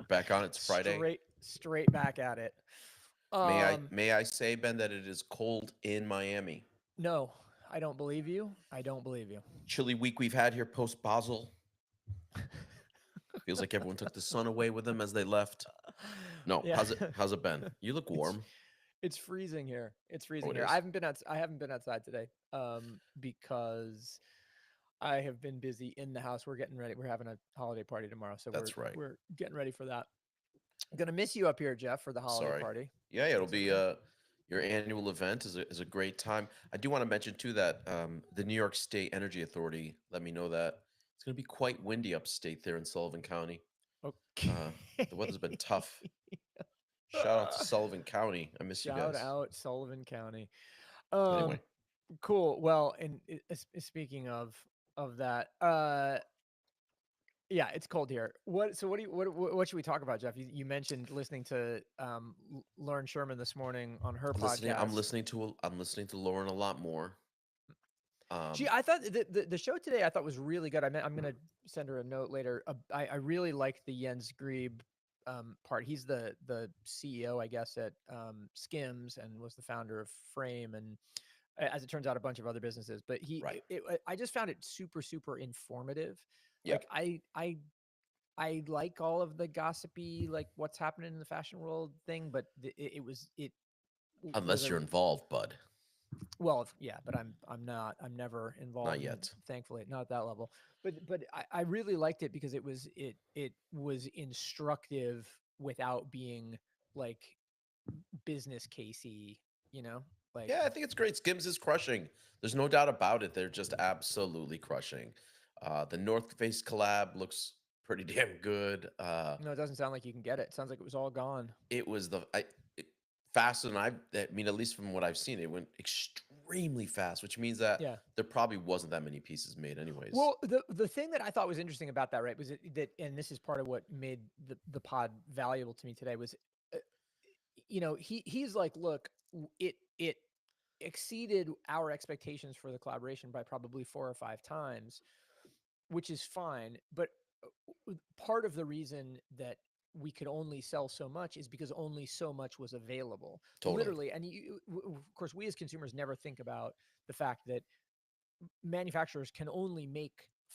Back on. It's Friday. Straight back at it. May I Um, may I say, Ben, that it is cold in Miami. no, I don't believe you. I don't believe you. Chilly week we've had here post Basel. Feels like everyone took the sun away with them as they left. No, Yeah, how's it been? You look it's warm. it's freezing here. It's Oh, freezing it here. is. I haven't been outside today. Because I have been busy in the house. We're getting ready. We're having a holiday party tomorrow, so That's right. we're getting ready for that. I'm gonna miss you up here, Jeff, for the holiday Sorry. party. Yeah, it'll That's be okay. your annual event is a great time. I do want to mention too that the New York State Energy Authority let me know that it's going to be quite windy upstate there in Sullivan County. Okay. The weather's been tough. Shout out to Sullivan County. I miss you Shout guys. out Sullivan County. Anyway, Um, cool. Well, and speaking of that, yeah, it's cold here. What? So what do you what should we talk about, Jeff? You mentioned listening to Lauren Sherman this morning on her I'm listening. I'm podcast. listening to. I'm listening to Lauren a lot more. She, Um, I thought the show today I thought was really good. I'm gonna send her a note later. I really liked the Jens Grieb part. He's the CEO, I guess, at Skims and was the founder of Frame and as it turns out, a bunch of other businesses. But right. I just found it super informative. Yeah. Like I like all of the gossipy, like what's happening in the fashion world thing, but it was Unless a you're involved, bud. well, yeah, but I'm not. I'm never Not involved in, yet. thankfully, not at that level. But I really liked it because it was instructive without being like business casey, you know? Like Yeah, I think it's great. Skims is crushing. There's no doubt about it. They're just absolutely crushing. The North Face collab looks pretty damn good. no, it doesn't sound like you can get it. It sounds like it was all gone. It was faster than I mean, at least from what I've seen, it went extremely fast, which means that Yeah. there probably wasn't that many pieces made, anyways. Well, the thing that I thought was interesting about that, right, was that, and this is part of what made the pod valuable to me today was, uh, he's like, look, it exceeded our expectations for the collaboration by probably 4 or 5 times, which is fine. But part of the reason that we could only sell so much is because only so much was available, Totally. literally. And of course, we as consumers never think about the fact that manufacturers can only make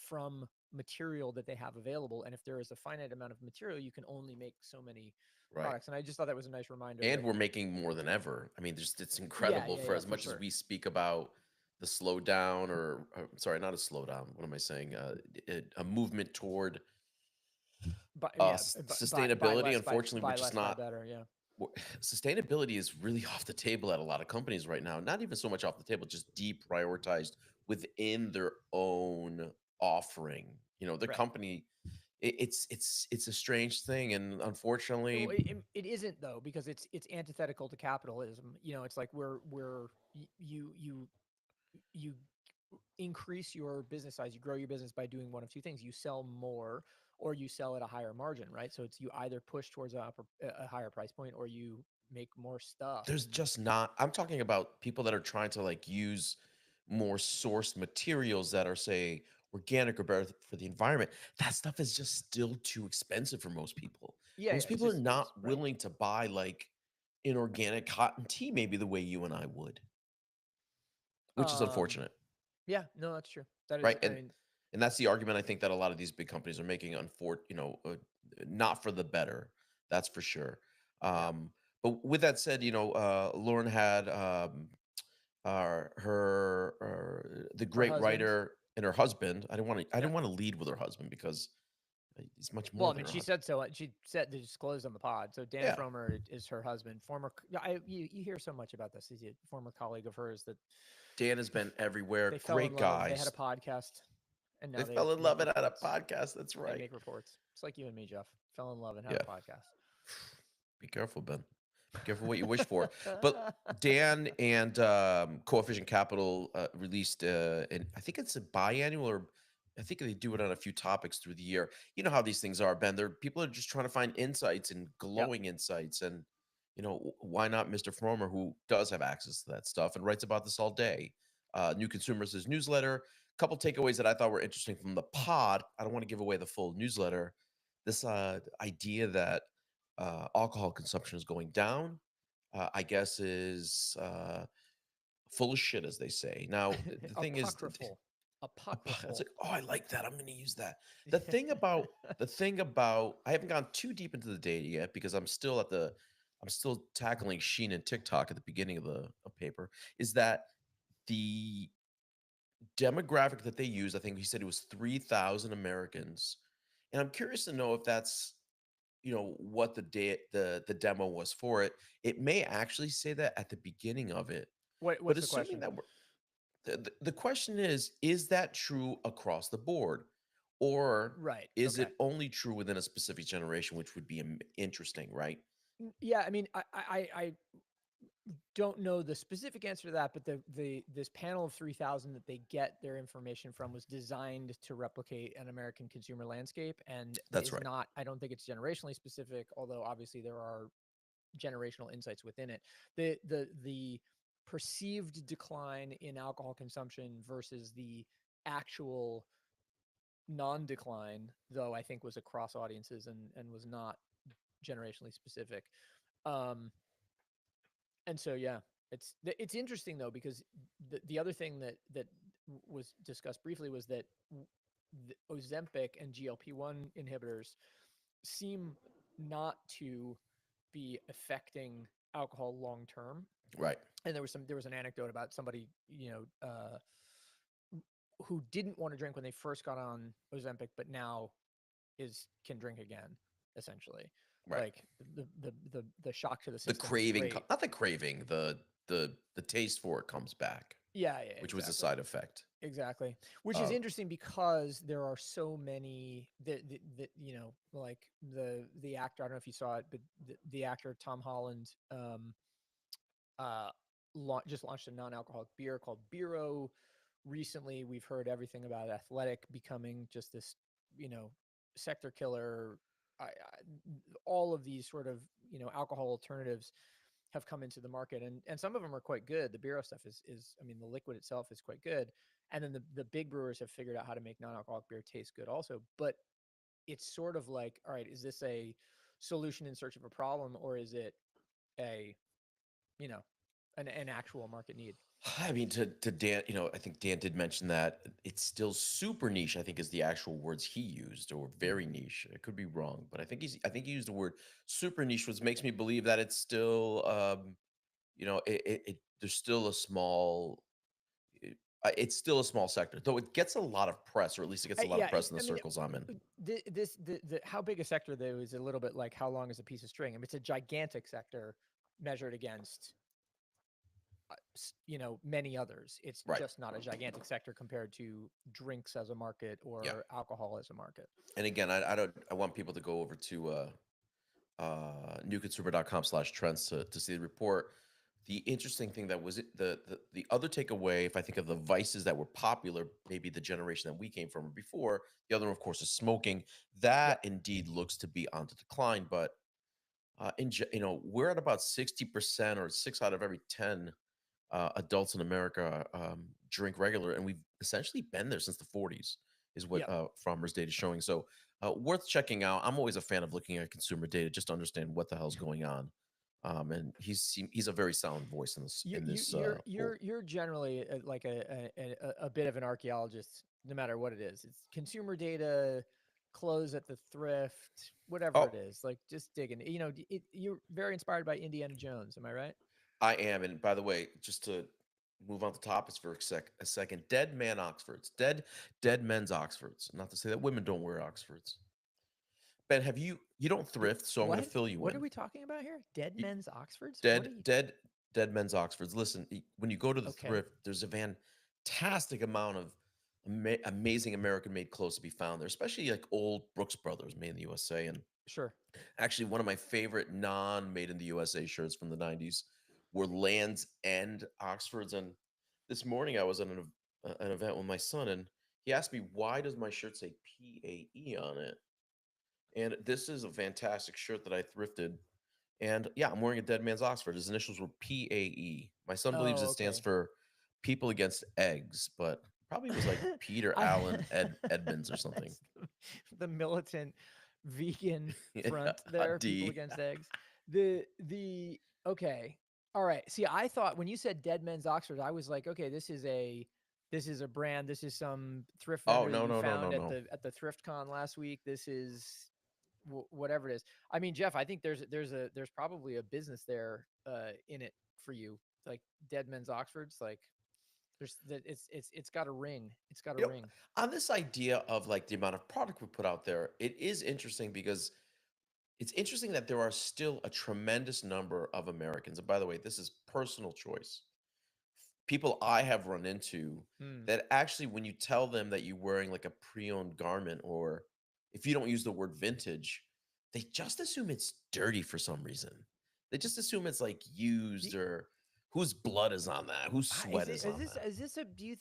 from material that they have available. And if there is a finite amount of material, you can only make so many Right. products. And I just thought that was a nice reminder And that, we're making more than ever. I mean, there's it's yeah, incredible yeah, for yeah, as for much as sure. we speak about the slowdown or sorry, not a slowdown. What am I saying? A movement toward But yeah, buy sustainability. less, Unfortunately, we're buy just less, buy not. better. Yeah. Sustainability is really off the table at a lot of companies right now. Not even so much off the table, just deprioritized within their own offering. Their Right. company. It's a strange thing, and Well, unfortunately, it isn't though because it's antithetical to capitalism. It's like you increase your business size, you grow your business by doing one of two things: you sell more, or you sell at a higher margin, right? So it's you either push towards a higher price point, or you make more stuff. there's And just not. I'm talking about people that are trying to like use more sourced materials that are say organic or better for the environment. That stuff is just still too expensive for most people. yeah, Most it's people are just not it's right. willing to buy like inorganic cotton tea maybe the way you and I would, which is Um, unfortunate, yeah, no, that's true. That is, right? I and mean, and that's the argument I think that a lot of these big companies are making, not for the better, that's for sure. yeah, But with that said, Lauren had the her great husband. writer and her husband. I Yeah. didn't want to lead with her husband because he's much Well, more I than mean, her she husband. said so. She said to disclose on the pod. So Dan Yeah, Fromer is her husband, former. You hear so much about this. He's a former colleague of hers that Dan has been everywhere. they fell in Great love. They had a guys. podcast, and They now they fell in make love and had a reports. podcast. That's They right. make reports. It's like you and me, Jeff. Fell in love and had a Yeah. podcast. Be careful, Ben. Be careful what you wish for. But Dan and Coefficient Capital released, and I think it's a biannual, or I think they do it on a few topics through the year. You know how these things are, Ben. People are just trying to find insights and Yep. glowing insights, and why not Mr. Fromer, who does have access to that stuff and writes about this all day. New Consumers' his newsletter. Couple takeaways that I thought were interesting from the pod. I don't want to give away the full newsletter. this idea that alcohol consumption is going down, I guess, is full of shit, as they say. Now, the thing is, Apocryphal. it's Apocryphal. like, oh, I like that. I'm going to use that. The thing about I haven't gone too deep into the data yet because I'm still tackling Sheen and TikTok at the beginning of the paper. Is that the demographic that they use? I think he said it was 3,000 Americans, and I'm curious to know if that's what the demo was for it. It may actually say that at the beginning of it, but What's the assuming question? that the question is that true across the board? Or Right. is Okay. it only true within a specific generation, which would be interesting, right? Yeah, I mean, I don't know the specific answer to that, but the this panel of 3,000 that they get their information from was designed to replicate an American consumer landscape, and That's is right. not. I don't think it's generationally specific, although obviously there are generational insights within it. The perceived decline in alcohol consumption versus the actual non-decline, though, I think was across audiences and was not generationally specific. Um, and so yeah, it's interesting though, because the other thing that was discussed briefly was that the Ozempic and GLP-1 inhibitors seem not to be affecting alcohol long term. Right. And there was an anecdote about somebody, who didn't want to drink when they first got on Ozempic, but now is can drink again, essentially. Right. Like the shock to the The system is craving, great. not the craving, the taste for it comes back, Yeah, yeah, which was a exactly. side effect. Exactly. Which is Uh, interesting because there are so many that like the actor, I don't know if you saw it, but the actor Tom Holland uh just launched a non-alcoholic beer called Biro. Recently, we've heard everything about Athletic becoming just this, you know, sector killer. All of these sort of, alcohol alternatives have come into the market, and some of them are quite good. The Biro stuff is I mean, the liquid itself is quite good, and then the big brewers have figured out how to make non-alcoholic beer taste good also. But it's sort of like, all right, is this a solution in search of a problem, or is it a, you know, an actual market need? I mean, to Dan, I think Dan did mention that it's still super niche. I think is the actual words he used, or very Mm-hmm. niche. I could be wrong, but I think he used the word super niche, which makes me believe that it's still, there's still a small, it's still a small sector, though it gets a lot of press, or at least it gets a lot of Yeah, press in the I mean, circles I'm in. the how big a sector though is a little bit like how long is a piece of string. I mean, it's a gigantic sector measured against, many others. It's Right. just not a gigantic sector compared to drinks as a market Yeah. or alcohol as a market. And again, I want people to go over to newconsumer.com/trends to see the report. The interesting thing that was the other takeaway, if I think of the vices that were popular, maybe the generation that we came from or before, the other, of course, is smoking. Yep. That indeed looks to be on the decline, but we're at about 60%, or 6 out of every 10 adults in America drink regular, and we've essentially been there since the 40s, is what Yep. Farmers data is showing. So worth checking out. I'm always a fan of looking at consumer data just to understand what the hell's going on. And he's a very sound voice in this You in you this you're poll. you're you're generally like a bit of an archaeologist, no matter what it is. It's consumer data, clothes at the thrift, whatever Oh, it is. Like, just digging. You're very inspired by Indiana Jones. Am I right? I am. And by the way, just to move on to topics for a second, dead man Oxfords, dead men's Oxfords. Not to say that women don't wear Oxfords. Ben, you don't thrift, so I'm going to What? fill you What are in. we talking about here? Dead Y- men's Oxfords? What Dead, are you? dead, dead men's Oxfords. Listen, when you go to the Okay, thrift, there's a fantastic amount of amazing American-made clothes to be found there, especially like old Brooks Brothers, made in the USA. And sure. actually, one of my favorite non-made in the USA shirts from the '90s were Land's End Oxfords. And this morning, I was at an event with my son, and he asked me, "Why does my shirt say PAE on it?" And this is a fantastic shirt that I thrifted. And yeah, I'm wearing a Dead Man's Oxford. His initials were PAE. My son believes Oh, it stands okay. for People Against Eggs, but probably was like Peter I Allen Edmonds or something. that's the militant. vegan Yeah, front there, people D. against eggs. The okay. All right. See, I thought when you said Dead Men's Oxford, I was like, okay, this is a brand. This is some thrift Oh, vendor that no, you no, no, no, found no. at the thrift con last week. This is whatever it is. I mean, Jeff, I think there's probably a business there in it for you, like Dead Men's Oxfords. Like there's that it's got a ring. It's got a You know, ring. on this idea of like the amount of product we put out there, it is interesting because it's interesting that there are still a tremendous number of Americans. And by the way, this is personal choice. People I have run into Hmm. that actually, when you tell them that you're wearing like a pre-owned garment, or if you don't use the word vintage, they just assume it's dirty for some reason. They just assume it's like used, Do, or whose blood is on that, whose sweat is on that. is this a do you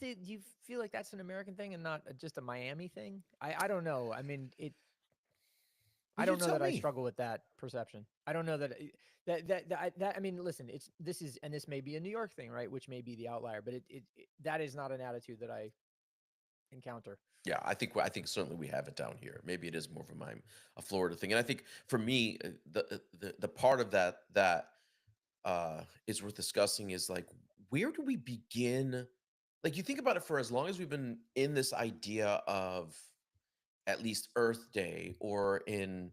feel like that's an American thing and not just a Miami thing? I don't know. I mean, I Well, you don't know tell that I me. struggle with that perception. I don't know that I mean, listen, it's this is and this may be a New York thing, right? Which may be the outlier, but that is not an attitude that I encounter. Yeah, I think certainly we have it down here. Maybe it is more of a Florida thing, and I think for me, the part of that is worth discussing is like, where do we begin? Like, you think about it, for as long as we've been in this idea of at least Earth Day, or in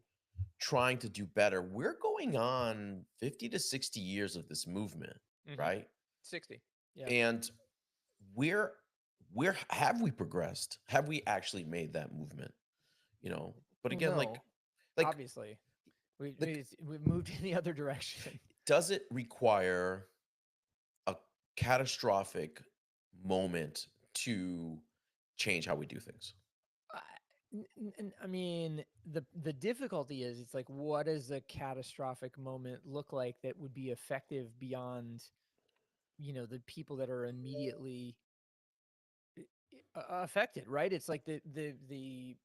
trying to do better, we're going on 50 to 60 years of this movement, Mm-hmm. right? 60. Yeah. And where where have we progressed? Have we actually made that movement? You know, but Well, again, no, like obviously. the We moved in the other direction. does it require a catastrophic moment to change how we do things? I I mean, the difficulty is it's like what does a catastrophic moment look like that would be effective beyond, the people that are immediately affected, right? It's like the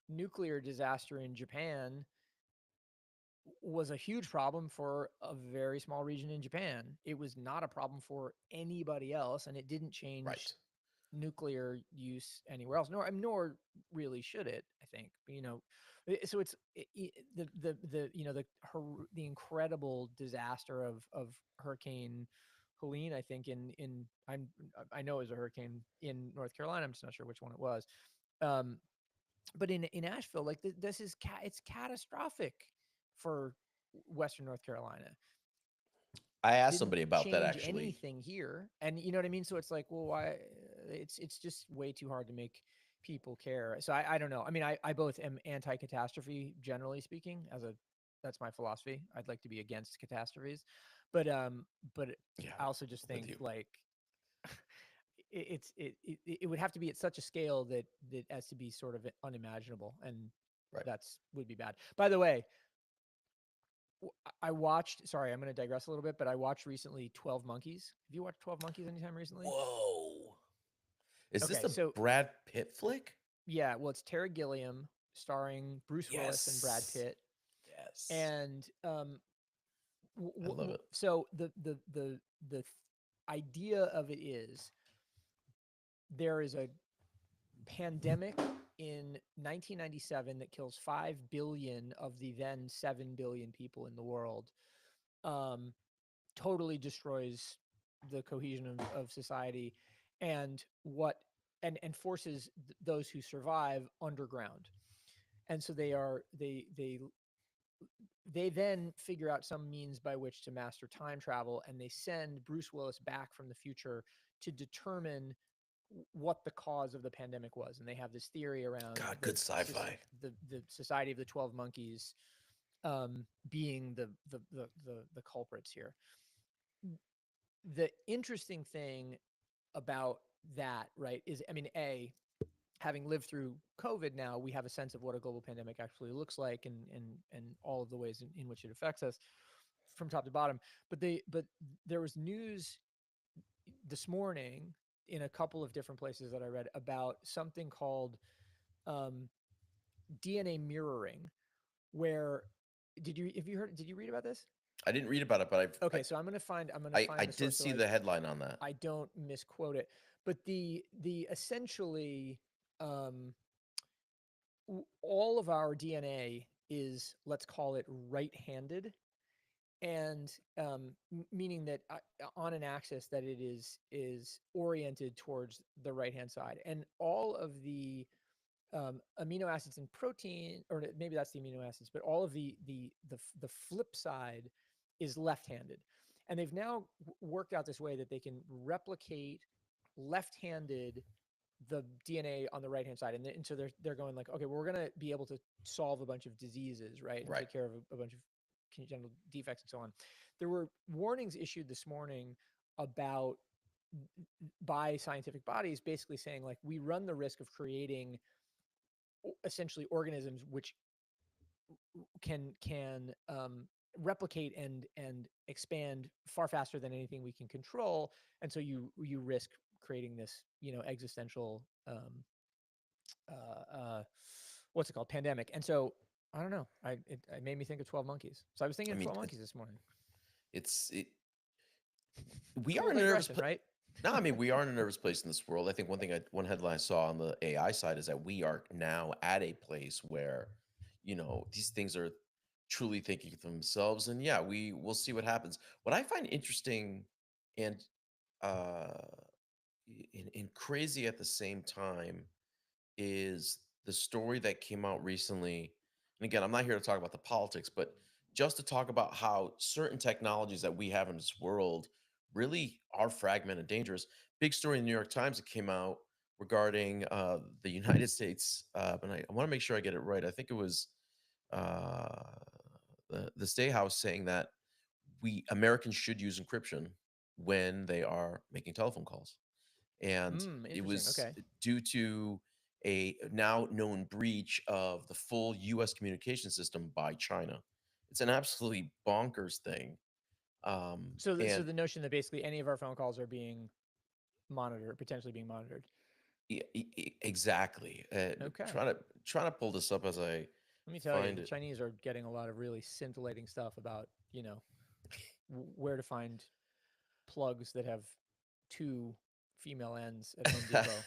nuclear disaster in Japan was a huge problem for a very small region in Japan. It was not a problem for anybody else, and it didn't change Right. nuclear use anywhere else. Nor really should it. I think. So it's the incredible disaster of Hurricane Helene. I think I know it was a hurricane in North Carolina. I'm just not sure which one it was. Um, but in Asheville, like this is it's catastrophic for Western North Carolina. I asked Didn't somebody about that change actually. anything here, and you know what I mean. So it's like, well, why? It's just way too hard to make people care. So I don't know. I mean, I both am anti-catastrophe, generally speaking. That's my philosophy. I'd like to be against catastrophes, but but Yeah, I also just I'm with think you. like it would have to be at such a scale that as to be sort of unimaginable, and Right. that's would be bad. By the way, I watched. Sorry, I'm going to digress a little bit, but I watched recently 12 Monkeys. Have you watched 12 Monkeys anytime recently? Whoa. Is this Okay, the so Brad Pitt flick? yeah, well, it's Terry Gilliam starring Bruce Willis and Brad Yes. Pitt, Yes. and I love it. so the idea of it is there is a pandemic in 1997 that kills 5 billion of the then 7 billion people in the world. Um, Totally destroys the cohesion of society and what and forces those who survive underground. And so they then figure out some means by which to master time travel, and they send Bruce Willis back from the future to determine what the cause of the pandemic was. And they have this theory around God, good sci-fi. the Society of the 12 Monkeys being the culprits here. The interesting thing about that, right, is I mean, having lived through COVID now, we have a sense of what a global pandemic actually looks like, and all of the ways in which it affects us from top to bottom. But there was news this morning in a couple of different places that I read about something called um, DNA mirroring, where did you read about this? I didn't read about it, but Okay, so I'm gonna I find the did source so see the headline on that. I don't misquote it. But the essentially um, all of our DNA is, let's call it, right-handed, and meaning that on an axis that it is oriented towards the right hand side, and all of the amino acids and protein, or maybe that's the amino acids, but all of the flip side is left-handed, and they've now worked out this way that they can replicate left-handed the DNA on the right hand side, and so they're going like, okay, well, we're going to be able to solve a bunch of diseases, right, and Right. take care of a bunch of congenital defects and so on. There were warnings issued this morning about by scientific bodies, basically saying like we run the risk of creating essentially organisms which can replicate and expand far faster than anything we can control, and so you risk creating this existential what's it called, pandemic. And so I don't know, it made me think of 12 Monkeys, so I was thinking I of mean, 12 Monkeys this morning. it's it. We are Cool in a nervous digression, place. right? No, I mean we are in a nervous place in this world. I think one headline I saw on the AI side is that we are now at a place where, these things are truly thinking for themselves, and yeah, we will see what happens. What I find interesting and uh, and crazy at the same time is the story that came out recently. And again, I'm not here to talk about the politics, but just to talk about how certain technologies that we have in this world really are fragmented and dangerous. Big story in the New York Times that came out regarding the United States. And I want to make sure I get it right. I think it was uh, the State House saying that we Americans should use encryption when they are making telephone calls, and it Interesting. was Okay. due to a now known breach of the full US communication system by China. It's an absolutely bonkers thing. So And the notion that basically any of our phone calls are being monitored, potentially being monitored. exactly. Okay. Trying to pull this up as I Let me tell you, find the it. Chinese are getting a lot of really scintillating stuff about, where to find plugs that have two female ends at Home Depot.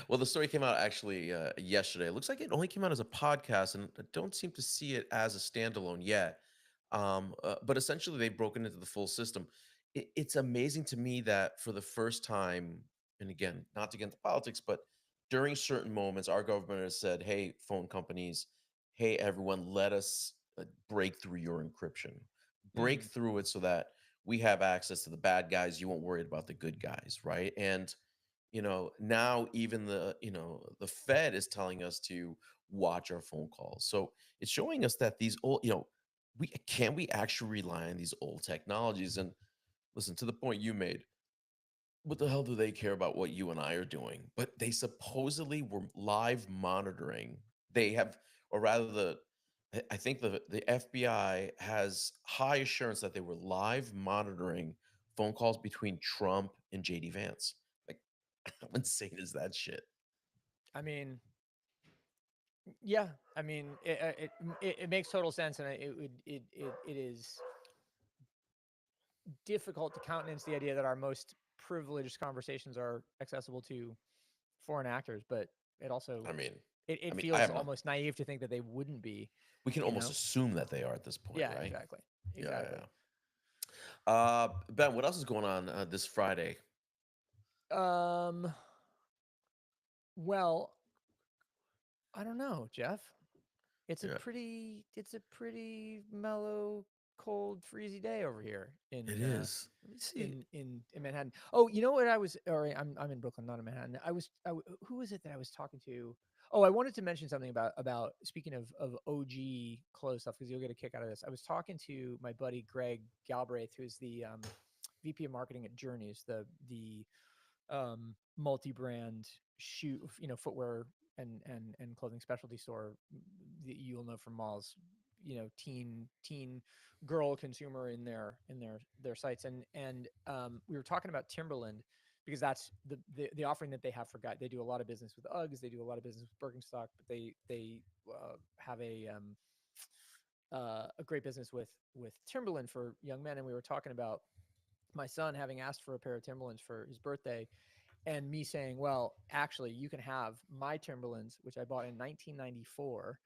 Well, the story came out actually yesterday. It looks like it only came out as a podcast, and I don't seem to see it as a standalone yet. But essentially, they've broken into the full system. It's amazing to me that for the first time, and again, not to get into politics, but during certain moments, our government has said, "Hey, phone companies, hey, everyone, let us break through your encryption, break Mm. through it, so that we have access to the bad guys. You won't worry about the good guys, right?" And now even the Fed is telling us to watch our phone calls. So it's showing us that these old, we actually rely on these old technologies. And listen, to the point you made, what the hell do they care about what you and I are doing? But they supposedly were live monitoring. They have, or rather, I think the FBI has high assurance that they were live monitoring phone calls between Trump and JD Vance. Like, how insane is that shit? I mean, yeah. I mean, it makes total sense, and it is difficult to countenance the idea that our most privileged conversations are accessible to foreign actors, but it also I mean, it I feels have no. almost naive to think that they wouldn't be, We can you almost know? assume that they are at this point, Yeah, right? exactly. Yeah, yeah, Exactly. yeah. Ben, what else is going on this Friday? Um, well, I don't know, Jeff. Yeah, It's a pretty mellow, cold, freezy day over here it is. Let me see. in Manhattan. Oh, you know what I was, or I'm in Brooklyn, not in Manhattan. Who was it that I was talking to? Oh, I wanted to mention something about speaking of OG clothes stuff, because you'll get a kick out of this. I was talking to my buddy Greg Galbraith, who's the VP of marketing at Journeys, the multi-brand shoe, footwear and clothing specialty store that you'll know from malls. Teen girl consumer in their sites, and we were talking about Timberland, because that's the offering that they have for guys. They do a lot of business with Uggs, they do a lot of business with Birkenstock, but they have a great business with Timberland for young men. And we were talking about my son having asked for a pair of Timberlands for his birthday, and me saying, well, actually, you can have my Timberlands, which I bought in 1994,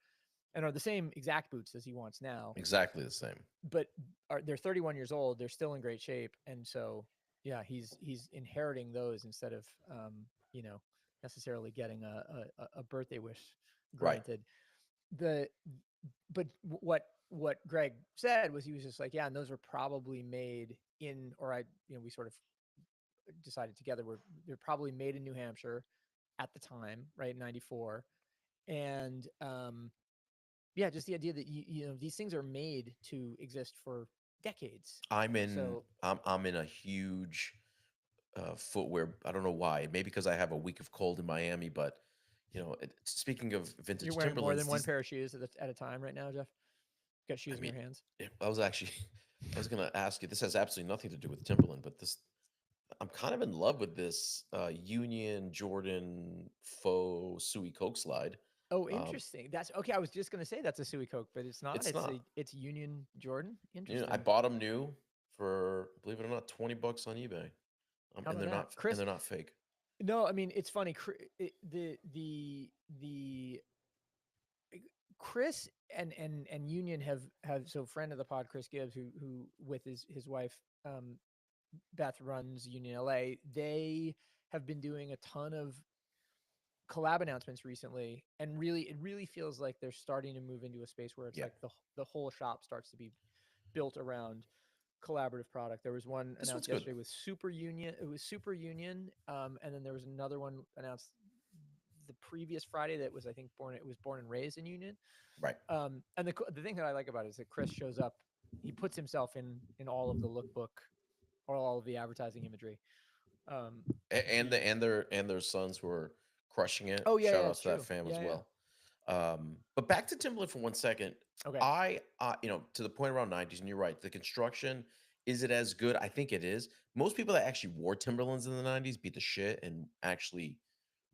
and are the same exact boots as he wants now, Exactly the same. but they're 31 years old. They're still in great shape, and so yeah, he's inheriting those instead of you know necessarily getting a birthday wish Right. granted. The but what Greg said was he was just like, yeah, and those were probably made in, or I, we sort of decided together they're probably made in New Hampshire at the time, right, 94, and yeah, just the idea that these things are made to exist for decades. So I'm in a huge footwear. I don't know why. Maybe because I have a week of cold in Miami, but speaking of you're vintage wearing more Timberlands, than one these pair of shoes at a time right now, Jeff? Got I shoes in mean, your hands? I was actually I was gonna ask you. This has absolutely nothing to do with Timberland, but this I'm kind of in love with this Union Jordan faux Suey Coke slide. Oh, Um, interesting. That's okay. I was just gonna say that's a Suey Coke, but it's not. it's not. It's Union Jordan. I Interesting. bought them new for, believe it or not, $20 on eBay, How and about that, and Chris? they're not fake. No, I mean it's funny. The Chris and Union have so friend of the pod, Chris Gibbs, who with his wife Beth runs Union LA. They have been doing a ton of collab announcements recently, and really it really feels like they're starting to move into a space where it's Yeah, like the whole shop starts to be built around collaborative product. There was one this one's announced good. yesterday with Super Union. It was Super Union, and then there was another one announced the previous Friday that was, I think, it was born and raised in Union. Right. And the thing that I like about it is that Chris shows up. He puts himself in all of the lookbook or all of the advertising imagery. Um, And he their sons who are crushing it. Oh yeah, Shout yeah, outs it's to that true. fam as Yeah, yeah. well. But back to Timberland for 1 second. Okay. I to the point around 90s, and you're right. The construction, is it as good? I think it is. Most people that actually wore Timberlands in the 90s beat the shit and actually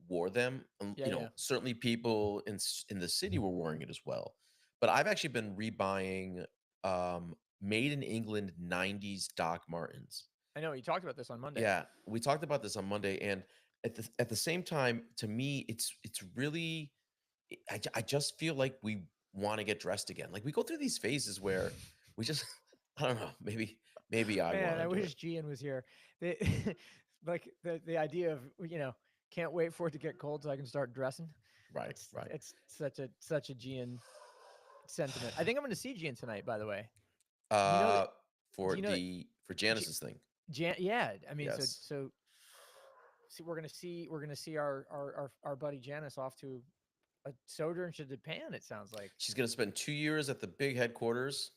wore them. Yeah, yeah. Certainly people in the city were wearing it as well. But I've actually been rebuying made in England 90s Doc Martens. I know you talked about this on Monday. Yeah, we talked about this on Monday, and at the same time, to me, it's really I just feel like we want to get dressed again. Like we go through these phases where we just I don't know, maybe I Man, want I to do it. wish Gian was here. The, like the idea of can't wait for it to get cold so I can start dressing. Right, It's right. it's such a Gian sentiment. I think I'm going to see Gian tonight. By the way, do you know that? Uh, Do for you know that? G- Janice's thing. Yeah, I mean, Yes, see, we're gonna see our buddy Janice off to a sojourn to Japan. It sounds like. she's gonna spend 2 years at the big headquarters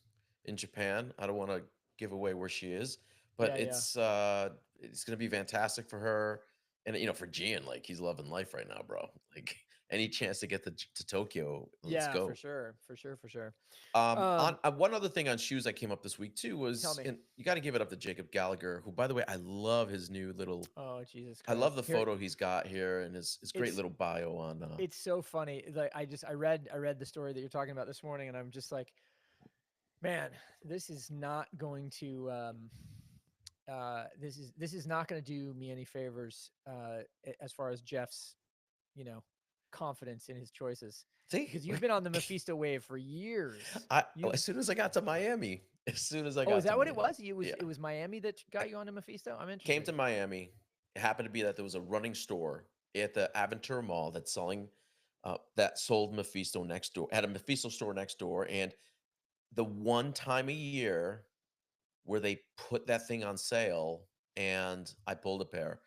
in Japan. I don't want to give away where she is, but Yeah, yeah, it's gonna be fantastic for her, and for Gian, like he's loving life right now, bro. Like any chance to get to Tokyo, let's yeah, for go. sure, for sure, for sure. On Um, one other thing on shoes that came up this week too Tell was, me. and you got to give it up to Jacob Gallagher, who, by the way, I love his new little. Oh, Jesus I love Christ! the Here, photo he's got here and his great it's little bio on. it's so funny. Like I read the story that you're talking about this morning, and I'm just like, man, this is not going to this is not going to do me any favors as far as Jeff's you know confidence in his choices, See, because you've been on the Mephisto wave for years. You as soon as I got to Miami, as soon as I Oh, is got to that what it Miami, was? It was yeah, it was Miami that got you onto Mephisto? I'm came interested. to Miami. It happened to be that there was a running store at the Aventura Mall that's selling that sold Mephisto next door. Had a Mephisto store next door, and the one time a year where they put that thing on sale, and I pulled a pair,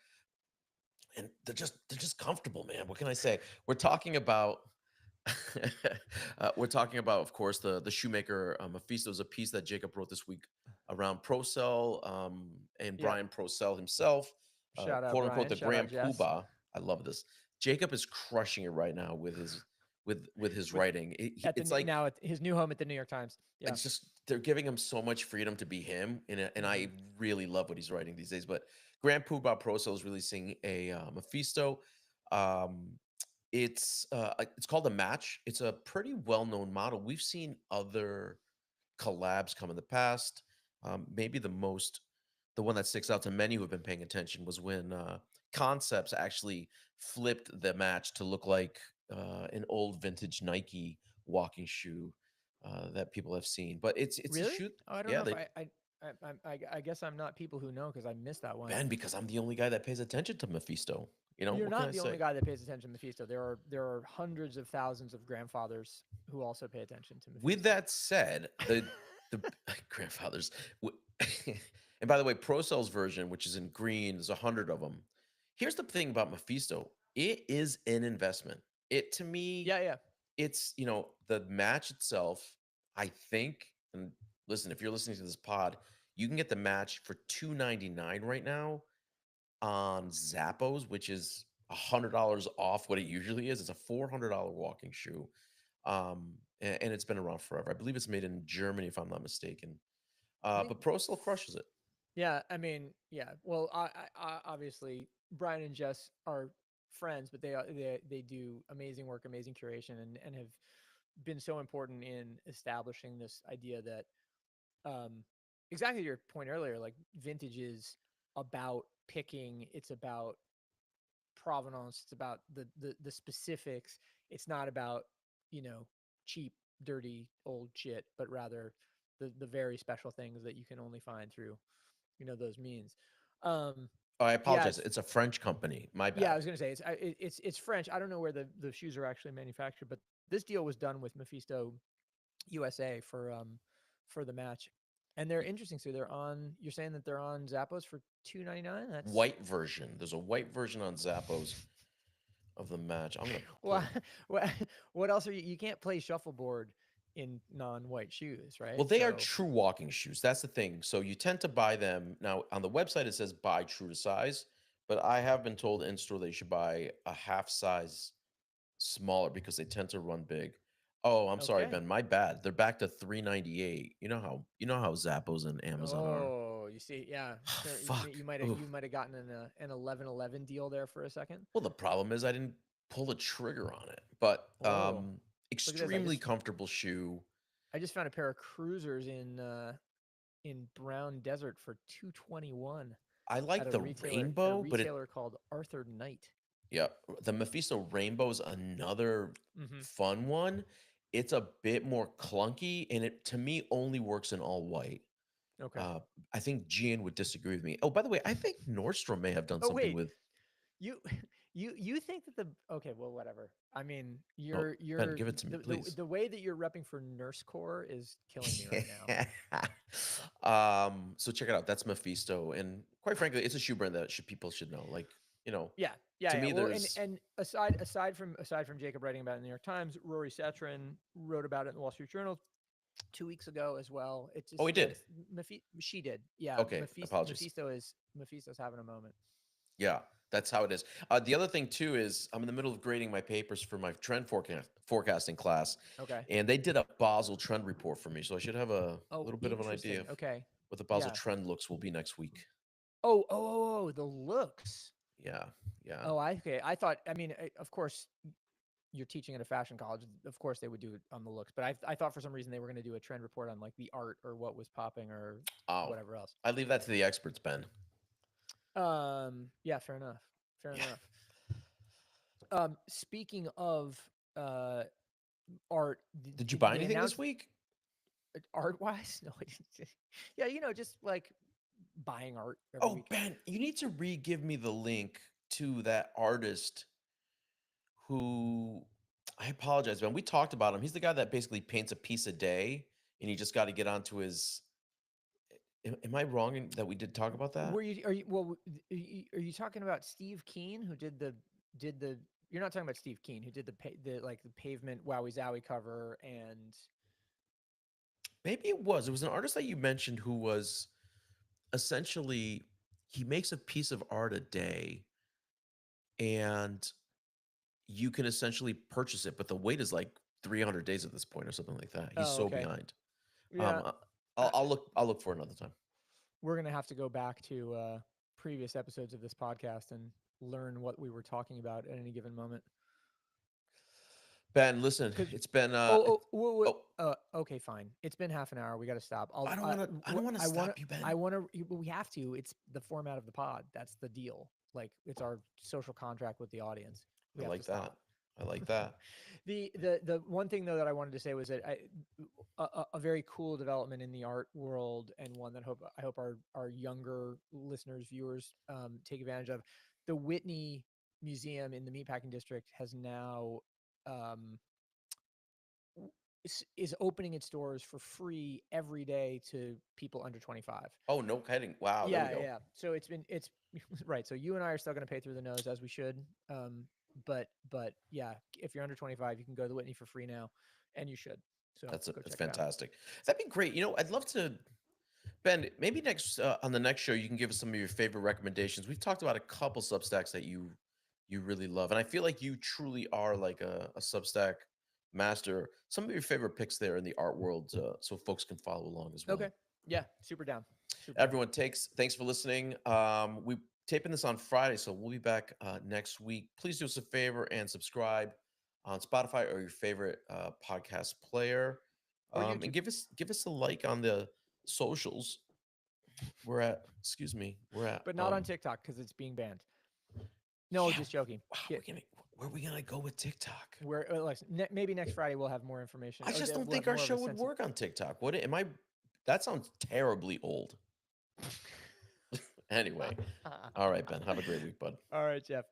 and they're just comfortable, man. What can I say? We're talking about we're talking about, of course, the shoemaker Mephisto is a piece that Jacob wrote this week around Procell, and Yeah. Brian Procell himself, Shout out quote unquote Brian. the Shout out grand Jess. poobah. I love this. Jacob is crushing it right now with his With writing. It's like now at his new home at the New York Times. Yeah. it's just they're giving him so much freedom to be him, and Hmm. I really love what he's writing these days. But Grand Poobah Procell is releasing a Mephisto. Um, it's called a match. It's a pretty well known model. We've seen other collabs come in the past. Maybe the one that sticks out to many who have been paying attention was when Concepts actually flipped the match to look like an old vintage Nike walking shoe that people have seen. But it's a Really? shoe. Oh, I don't Yeah, know if they I guess I'm not people who know because I missed that one. Ben, because I'm the only guy that pays attention to Mephisto. You know You're what can not I the only say? guy that pays attention to Mephisto. There are hundreds of thousands of grandfathers who also pay attention to With Mephisto. that said, the grandfathers. And by the way, Pro Cell's version, which is in green, there's 100 of them. Here's the thing about Mephisto: it is an investment. It to me, Yeah, yeah. it's the match itself. I think, and listen, if you're listening to this pod, you can get the match for $2.99 right now on Zappos, which is $100 off what it usually is. It's a $400 walking shoe, and it's been around forever. I believe it's made in Germany, if I'm not mistaken. I think But Pro still crushes it. yeah, I mean, yeah. Well, I obviously Brian and Jess are friends, but they do amazing work, amazing curation, and have been so important in establishing this idea that um exactly your point earlier, like vintage is about picking, it's about provenance, it's about the specifics. It's not about, you know, cheap, dirty old shit, but rather the very special things that you can only find through, you know, those means. Um, Oh, I yeah, apologize. It's a French company. My yeah, I bad. was gonna say it's French. I don't know where the shoes are actually manufactured, but this deal was done with Mephisto USA for the match, and they're interesting. So they're on. You're saying that they're on Zappos for $2.99. That's White version. There's a white version on Zappos of the match. I'm gonna what pull. what what else are you can't play shuffleboard in non-white shoes, right? Well, they are So true walking shoes. That's the thing. So you tend to buy them now on the website. It says buy true to size, but I have been told in store that you should buy a half size smaller because they tend to run big. Oh, I'm sorry, okay. Ben. My bad. They're back to 398. You know how Zappos and Amazon are. Oh, you see, yeah. So Fuck. you might have Ugh. you might have gotten an 1111 deal there for a second. Well, the problem is I didn't pull the trigger on it. But Oh, look at this. extremely comfortable shoe. I just found a pair of cruisers in Brown Desert for 221 I at like a the rainbow, but retailer called Arthur Knight. yeah, the Mephisto Rainbow is another Hmm. fun one. It's a bit more clunky, and it to me only works in all white. Okay. Uh, I think Gian would disagree with me. Oh, by the way, I think Nordstrom may have done Oh something wait, with. you you think that the okay, well whatever. I mean, Oh, Ben, you're give it to me, please. the way that you're repping for Nurse Core is killing me right now. So check it out. That's Mephisto, and quite frankly, it's a shoe brand that people should know. Like, Yeah, yeah, to yeah. me, Well, there's. and aside from Jacob writing about it in the New York Times, Rory Satrin wrote about it in the Wall Street Journal 2 weeks ago as well. It Oh, just he did. She did. Yeah, Okay, apologies. Mephisto's having a moment. Yeah, that's how it is. The other thing too is I'm in the middle of grading my papers for my trend forecasting class, Okay. and they did a Basel trend report for me, so I should have a Oh, little bit of an idea interesting. of Okay. what the Basel Yeah. trend looks will be next week. The looks. Yeah, yeah. Oh, okay. I thought. I mean, of course, you're teaching at a fashion college. Of course, they would do it on the looks. But I thought for some reason they were going to do a trend report on like the art or what was popping or Oh, whatever else. I leave that to the experts, Ben. Yeah. Fair enough. Fair Yeah. enough. Speaking of uh art, Did you buy they anything this announced week? art wise. No, I didn't. Yeah, just like buying art every Oh, week. Ben, you need to re-give me the link to that artist who I apologize, Ben. We talked about him. He's the guy that basically paints a piece a day, and you just got to get onto his. Am I wrong that we did talk about that? Were you are you well? Are you talking about Steve Keen who did the? You're not talking about Steve Keen who did the like the pavement Wowie Zowie cover and Maybe it was. It was an artist that you mentioned who was essentially he makes a piece of art a day, and you can essentially purchase it, but the wait is like 300 days at this point or something like that. He's oh so okay behind. yeah. Um, I'll look for another time. We're gonna have to go back to previous episodes of this podcast and learn what we were talking about at any given moment. Ben, listen, Because it's been oh, okay, fine. It's been half an hour. We got to stop. I don't want to I want to. stop you, Ben. I want to. We have to. It's the format of the pod. That's the deal. Like it's our social contract with the audience. I We have to like that. stop. I like that. The one thing though that I wanted to say was that a very cool development in the art world, and one that I hope our younger listeners, viewers, take advantage of. The Whitney Museum in the Meatpacking District has now um, is opening its doors for free every day to people under 25. Oh, no kidding. Wow, there we Yeah, go. yeah. So it's right. So you and I are still going to pay through the nose as we should. But yeah, if you're under 25, you can go to the Whitney for free now, and you should. So go That's check it out. fantastic. That'd be great. I'd love to, Ben, maybe next on the next show you can give us some of your favorite recommendations. We've talked about a couple Substacks that you really love, and I feel like you truly are like a Substack master. Some of your favorite picks there in the art world, so folks can follow along as Okay. well. Yeah, super down. Super down. Everyone, thanks for listening. We taping this on Friday, so we'll be back next week. Please do us a favor and subscribe on Spotify or your favorite podcast player, Or and YouTube, give us a like on the socials. We're at but not on TikTok because it's being banned. No, yeah. just joking. Wow, where are we gonna go with TikTok? Maybe next Friday we'll have more information. I just don't We'll have think our more of show a would sense of- work on TikTok. Would it? Am I? That sounds terribly old. Anyway, all right, Ben. Have a great week, bud. All right, Jeff.